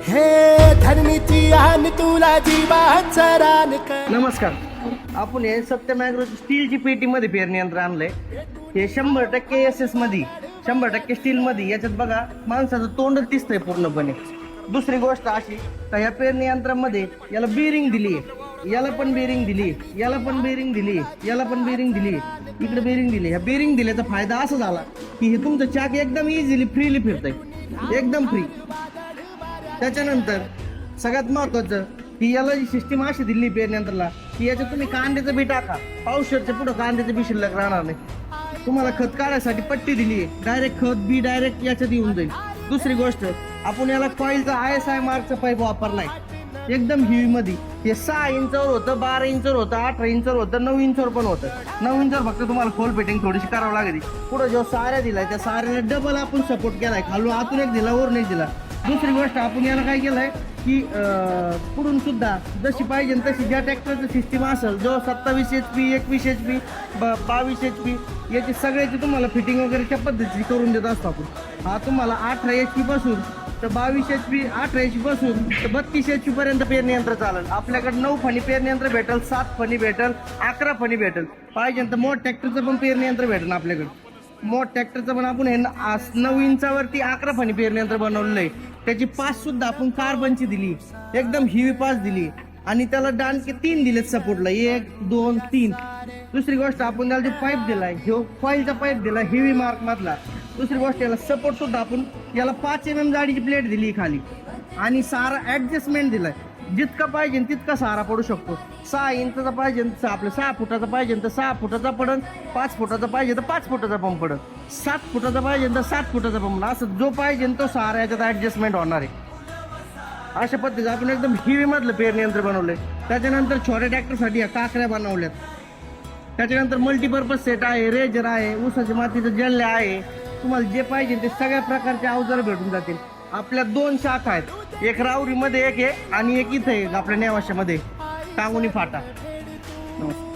हे धरणीची आन तुला जीवाचं रान कर. नमस्कार. आपण हे सत्यम ॲग्रो स्टीलची पेटीमध्ये पेरणी यंत्र आणलंय. हे 100% SS मध्ये 100% स्टील मध्ये. याच्यात बघा माणसाचं तोंड दिसतंय पूर्णपणे. दुसरी गोष्ट अशी तर या पेरणी यंत्रामध्ये याला बेरिंग दिली आहे, याला पण बेरिंग दिली, याला पण बेरिंग दिली, याला पण बेरिंग दिली, इकडे बेरिंग दिली. ह्या बेरिंग दिल्याचा फायदा असा झाला की हे तुमचं चाक एकदम इझिली फ्रीली फिरतंय, एकदम फ्री. त्याच्यानंतर सगळ्यात महत्वाचं की याला जी सिस्टीम अशी दिली पेरणी यंत्राला की याच्यात तुम्ही कांद्याचं बी टाका, पावशेरच्या पुढं कांद्याचं बी शिल्लक राहणार नाही. तुम्हाला खत काढायसाठी पट्टी दिली आहे, डायरेक्ट खत बी डायरेक्ट याच्यात येऊन जाईल. दुसरी गोष्ट आपण याला कॉईलचा ISI मार्कचा पाईप वापरलाय, एकदम हेवी मध्ये. हे 6 इंचवर होतं, 12 इंचवर होतं, 18 इंचवर होतं, 9 इंचवर पण होतं. 9 इंचवर फक्त तुम्हाला खोल फिटिंग थोडीशी करावं लागेल. पुढे जो साऱ्या दिलाय त्या साऱ्याला डबल आपण सपोर्ट केलाय, खालून आतून एक दिला, वरून एक दिला. दुसरी गोष्ट आपण याला काय केलंय की पुढून सुद्धा जशी पाहिजे तशी ज्या ट्रॅक्टरचं सिस्टीम असेल, जो 27 HP, 21 HP, 22 HP याची सगळ्याची तुम्हाला फिटिंग वगैरे त्या पद्धतीची करून देत असतो आपण. हा तुम्हाला 18 HP पासून तर 22 HP, 18 HP पासून तर 32 HP पर्यंत पेरणी यंत्र चालेल. आपल्याकडे 9 फणी पेरणी यंत्र भेटेल, 7 फणी भेटेल, 11 फणी भेटेल. पाहिजे तर मोठ ट्रॅक्टरचं पण पेरणी यंत्र भेटेल आपल्याकडे. मोठ ट्रॅक्टरचं पण आपण हे 9 इंचावरती 11 फणी पेरणी यंत्र बनवलेलं आहे. त्याची पास सुद्धा आपण कार्बनची दिली, एकदम हेवी पास दिली. आणि त्याला डानके 3 दिलेत सपोर्टला, 1, 2, 3. दुसरी गोष्ट आपण त्याला जो पाईप दिलाय, ह्यो कॉईलचा पाईप दिला हेवी मार्क मधला. दुसरी गोष्ट याला सपोर्ट सुद्धा आपण याला 5 mm जाडीची प्लेट दिली खाली. आणि सारा ऍडजस्टमेंट दिलाय, जितका पाहिजे तितका सारा पडू शकतो. 6 इंचाचा पाहिजे तर आपलं 6 फुटाचा पाहिजे तर 6 फुटाचा पडन, 5 फुटाचा पाहिजे तर 5 फुटाचा पंप पडन, 7 फुटाचा पाहिजे तर 7 फुटाचा पंप. असं जो पाहिजे तो सारा याच्यात ऍडजस्टमेंट होणार आहे. अशा पद्धतीचं आपण एकदम हेवी मधलं पेरणी यंत्र बनवलंय. त्याच्यानंतर छोट्या ट्रॅक्टरसाठी काकऱ्या बनवल्यात. त्याच्यानंतर मल्टीपर्पज सेट आहे, रेजर आहे, ऊसाच्या मातीचं जल्ले आहे. तुम्हाला जे पाहिजे ते सगळ्या प्रकारचे अवजार भेटून जातील. आपल्या 2 शाखा आहेत, एक राऊरीमध्ये एक आहे आणि एक इथे आहे आपल्या नेवाशामध्ये टांगुनी फाटा. नमस्कार.